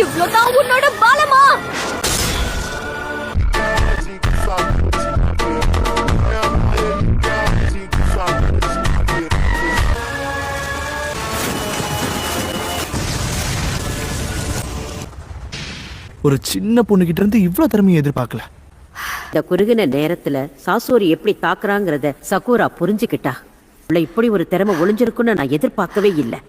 இவ்வளவுதான் உன்னோட பலமா? ஒரு சின்ன பொண்ணுகிட்ட இருந்து இவ்வளவு திறமையை எதிர்பார்க்கல. இந்த குறுகின நேரத்துல சாசோரி எப்படி தாக்குறாங்கிறத சகுரா புரிஞ்சுக்கிட்டா. இப்படி ஒரு திறமை ஒளிஞ்சிருக்குன்னு நான் எதிர்பார்க்கவே இல்லை.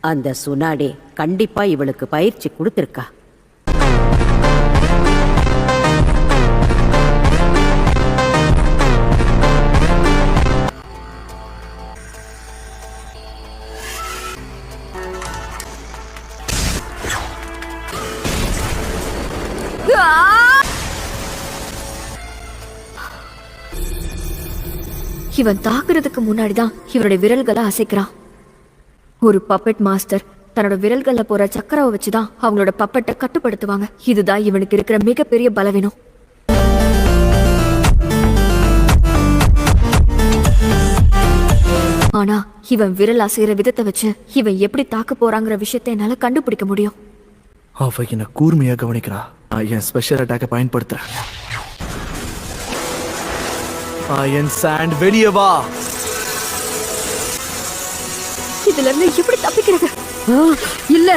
அந்த சுனாடே கண்டிப்பா இவளுக்கு பயிற்சி கொடுத்திருக்கா. இவன் தாக்குறதுக்கு முன்னாடிதான் இவருடைய விரல்களை அசைக்கிறான். ஒரு பப்பெட் மாஸ்டர் தன்னோட விரல்கள்ல போற சக்கராவை வச்சுதான் அவங்களோட பப்பெட்டை கட்டுப்படுத்துவாங்க. இதுதான் இவனுக்கு இருக்கிற மிகப்பெரிய பலவீனம். ஆனா இவன் விரல் அசைகிற விதத்தை வச்சு இவன் எப்படி தாக்க போறாங்கிற விஷயத்தை என்னால கண்டுபிடிக்க முடியும். அவ என்ன கூர்மையா கவனிக்கிறா. நான் என் ஸ்பெஷல் அட்டாக்கை பயன்படுத்துறேன். அயன் சாண்ட் வெளியே வா. இதுல இருந்து எப்படி தப்பிக்கிறது? இல்ல,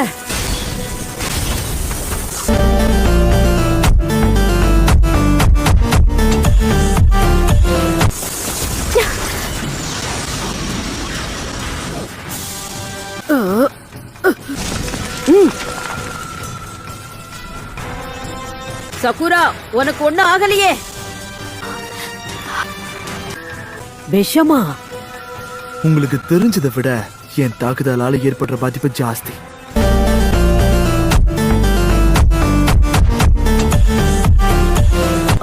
சகுரா உனக்கு ஒண்ணு ஆகலையே. விஷமா? உங்களுக்கு தெரிஞ்சதை விட என் தாக்குதலால ஏற்படுற பாதிப்பு ஜாஸ்தி.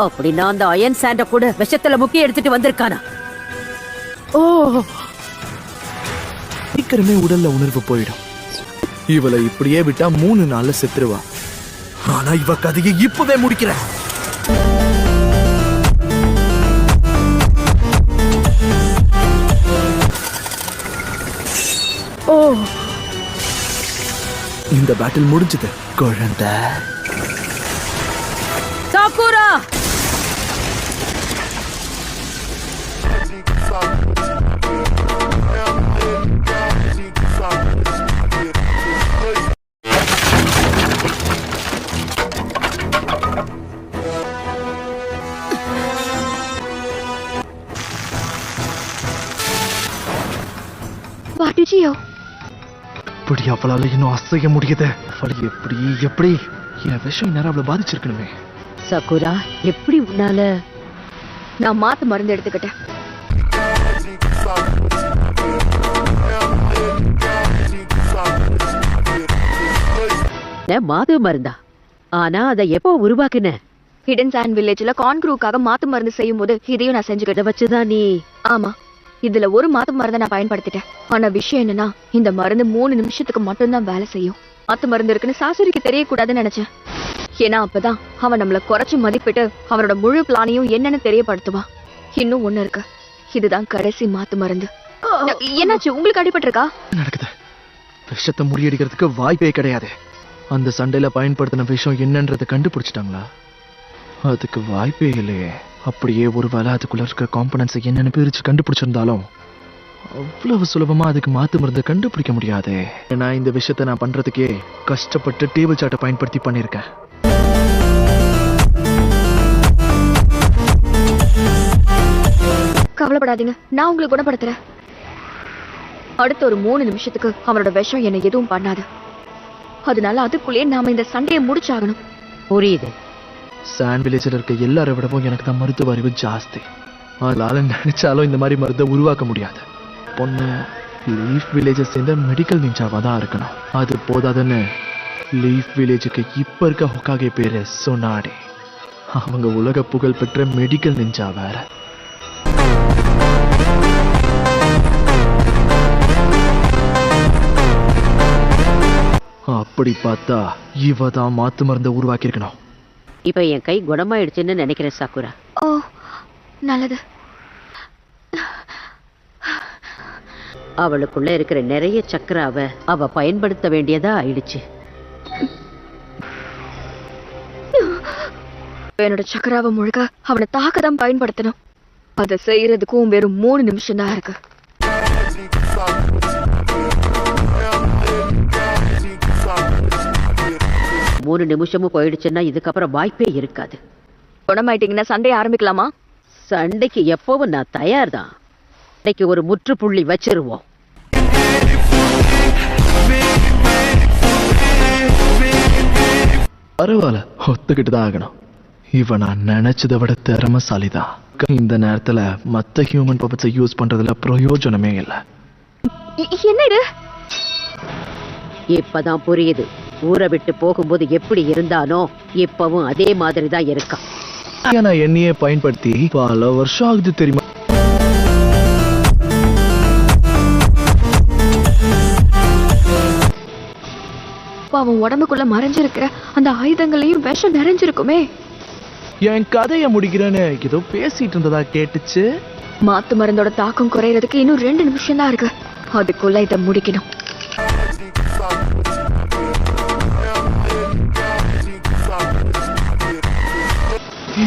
அப்படின்னா அந்த அயன் சாண்ட கூட விஷத்துல முக்கிய எடுத்துட்டு வந்திருக்கானா? ஓ, சீக்கிரமே உடல்ல உணர்வு போயிடும். இவளை இப்படியே விட்டா 3 நாள்ல செத்துருவா. ஆனா இவ கதையை இப்பவே முடிக்கிறேன். ஓ, இந்த பேட்டில் முடிஞ்சது குழந்தை. சாகுரா, இப்படி அவளால இன்னும் அசைய முடியுது. எப்படி எப்படி என் விஷயம் நேரம் அவளை பாதிச்சிருக்கணுமே. சகுரா, எப்படி உன்னால? நான் மாத்து மருந்து எடுத்துக்கிட்டேன். மாது மருந்தா? ஆனா அதை எப்போ உருவாக்குன? ஹிடன் சாண்ட் வில்லேஜ்ல கான்க்ரூக்காக மாத்து மருந்து செய்யும் போது இதையும் நான் செஞ்சுக்கிட்ட வச்சுதான் நீ? ஆமா, இதுல ஒரு மாத்து மருந்தை நான் பயன்படுத்திட்டேன். ஆனா விஷயம் என்னன்னா, இந்த மருந்து 3 நிமிஷத்துக்கு மட்டும்தான் வேலை செய்யும். மாத்து மருந்து இருக்குன்னு சாசுரிக்கு தெரியக்கூடாதுன்னு நினைச்சேன். ஏன்னா அப்பதான் அவன் நம்மள குறைச்சு மதிப்பிட்டு அவனோட முழு பிளானையும் என்னன்னு தெரியப்படுத்துவான். இன்னும் ஒண்ணு இருக்கு, இதுதான் கடைசி மாத்து மருந்து. என்னாச்சு, உங்களுக்கு அடிபட்டிருக்கா? நடக்குது. விஷத்தை முறியடிக்கிறதுக்கு வாய்ப்பே கிடையாது. அந்த சண்டையில பயன்படுத்தின விஷம் என்னன்றதை கண்டுபிடிச்சிட்டாங்களா? அதுக்கு வாய்ப்பே இல்லையே. அப்படியே ஒருவேளை அதுக்குள்ள இருக்கிற காம்பனன்ட்ஸ் என்னன்னு பிரிச்சு கண்டுபிடிச்சிருந்தாலும் அவ்வளவு சுலபமா அதுக்கு மாத்து மருந்து கண்டுபிடிக்க முடியாதே. நான் இந்த விஷயத்தை நான் பண்றதுக்கே கஷ்டப்பட்டு டேபிள் சாட்டை பயன்படுத்தி பண்ணிருக்கேன். கவலைப்படாதீங்க, நான் உங்களை குணப்படுத்துறேன். அடுத்த ஒரு 3 நிமிஷத்துக்கு அவனோட விஷம் என்ன எதுவும் பண்ணாது. அதனால அதுக்குள்ளேயே நாம இந்த சண்டையை முடிச்சாகணும். புரியுது. சாண்ட் வில்லேஜில் இருக்க எல்லாரை விடவும் எனக்கு தான் மருத்துவ அறிவு ஜாஸ்தி. அதனால நினைச்சாலும் இந்த மாதிரி மருந்தை உருவாக்க முடியாது. பொண்ணு லீஃப் வில்லேஜை சேர்ந்த மெடிக்கல் நிஞ்சாவா தான் இருக்கணும். அது போதாதுன்னு லீஃப் வில்லேஜுக்கு இப்ப இருக்க ஹொக்காகே பேரு சொனாடே. அவங்க உலக புகழ் பெற்ற மெடிக்கல் நிஞ்சா வேற. அப்படி பார்த்தா இவ தான் மாத்து மருந்தை உருவாக்கி இருக்கணும். இப்ப என் கை குணமாயிடுச்சுன்னு நினைக்கிறேன் சாக்குரா. ஓ, நல்லது. அவளுக்குள்ள இருக்கிற நிறைய சக்கராவை அவ பயன்படுத்த வேண்டியதா ஆயிடுச்சு. என்னோட சக்கராவை முழுக்க அவனை தாக்கதான் பயன்படுத்தணும். அதை செய்யறதுக்கும் வெறும் 3 நிமிஷம் தான் இருக்கு. மூணு நிமிஷமும் போயிடுச்சுன்னா இதுக்கப்புறம் வாய்ப்பே இருக்காது. குணமாயிட்டீங்கன்னா சண்டையை ஆரம்பிக்கலாமா? சண்டைக்கு எப்பவும் நான் தயார் தான். சண்டைக்கு ஒரு முற்றுப்புள்ளி வச்சிருவோம். பரவாயில்ல, ஒத்துக்கிட்டு தான் ஆகணும். இவ நான் நினைச்சதை விட திறமசாலிதான். இந்த நேரத்துல மத்த ஹியூமன் பப்பட்ஸை யூஸ் பண்றதுல பிரயோஜனமே இல்லை. என்ன இது? இப்பதான் புரியுது. ஊரை விட்டு போகும்போது எப்படி இருந்தானோ இப்பவும் அதே மாதிரி தான் இருக்கான். நான் எண்ணெயை பயன்படுத்தி பல வருஷம் ஆகுது தெரியுமா? அவன் உடம்புக்குள்ள மறைஞ்சிருக்கிற அந்த ஆயுதங்களையும் விஷம் நிறைஞ்சிருக்குமே. என் கதையை முடிக்கிறேன்னு ஏதோ பேசிட்டு இருந்ததா கேட்டுச்சு. மாத்து மருந்தோட தாக்கம் குறையறதுக்கு இன்னும் 2 நிமிஷம் தான் இருக்கு. அதுக்குள்ள இதை முடிக்கணும்.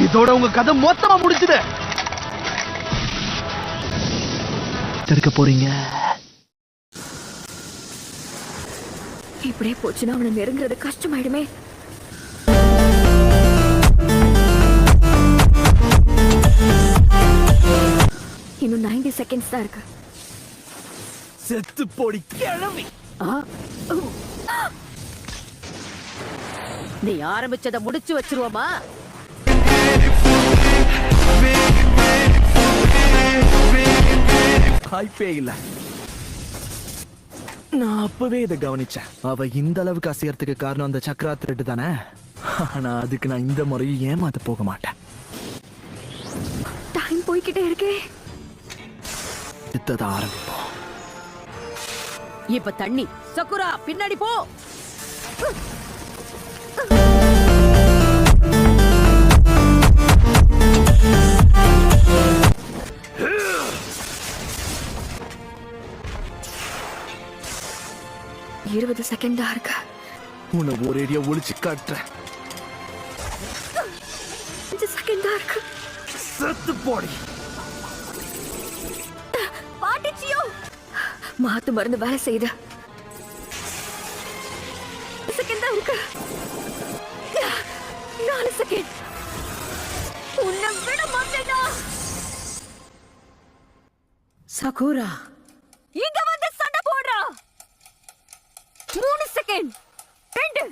இதோட உங்க கதை மொத்தமா முடிச்சுது. தடுக்க போறீங்க. இப்படியே போச்சுன்னா அவனை நெருங்குறது கஷ்டமாயிடுமே. இன்னும் 90 செகண்ட்ஸ் தான் இருக்கு. செத்து போடி கிளம்பி. நீ ஆரம்பிச்சதை முடிச்சு வச்சிருவோமா? வாய்ப்பே இல்ல. நான் அப்பவே இதை கவனிச்சேன். அவ இந்த அளவுக்கு அசையறதுக்கு காரணம் அந்த சக்கரா த்ரெட் தானே. ஆனா அதுக்கு நான் இந்த முறையும் ஏமாத்த போக மாட்டேன். டைம் போய்கிட்டே இருக்கே. யுத்தத்தை ஆரம்பிப்போம். இப்ப தண்ணி. சக்குரா பின்னாடி போ. இருபது செகண்ட் தான் இருக்கு. உன்னை ஒரேடியா ஒளிச்சு காட்டுறேன். 5 செகண்ட் தான் இருக்கு. செத்து போடி. பாட்டிச்சியோ, மாத்து மருந்து வேலை செய்யுது. செகண்ட் தான் இருக்கு. 4 செகண்ட். உன்னை விட மாட்டேனா? சகுரா இங்க வந்து சண்டை போடுறா. 3 செகண்ட். 2.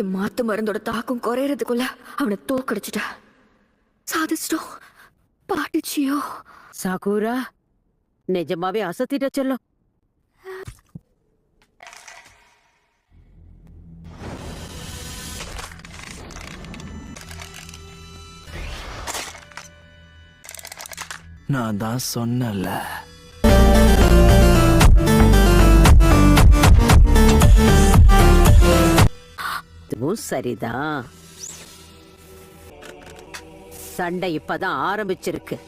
என் மாத்து மருந்தோட தாக்கம் குறையறதுக்குள்ள அவனை தோக்கடிச்சிட்ட. சாதிச்சிட்டோம் பாட்டிச்சியோ. சகுரா நிஜமாவே அசத்திட்ட செல்லும். நான் தான் சொன்னல. இதுவும் சரிதான். சண்டை இப்பதான் ஆரம்பிச்சிருக்கு.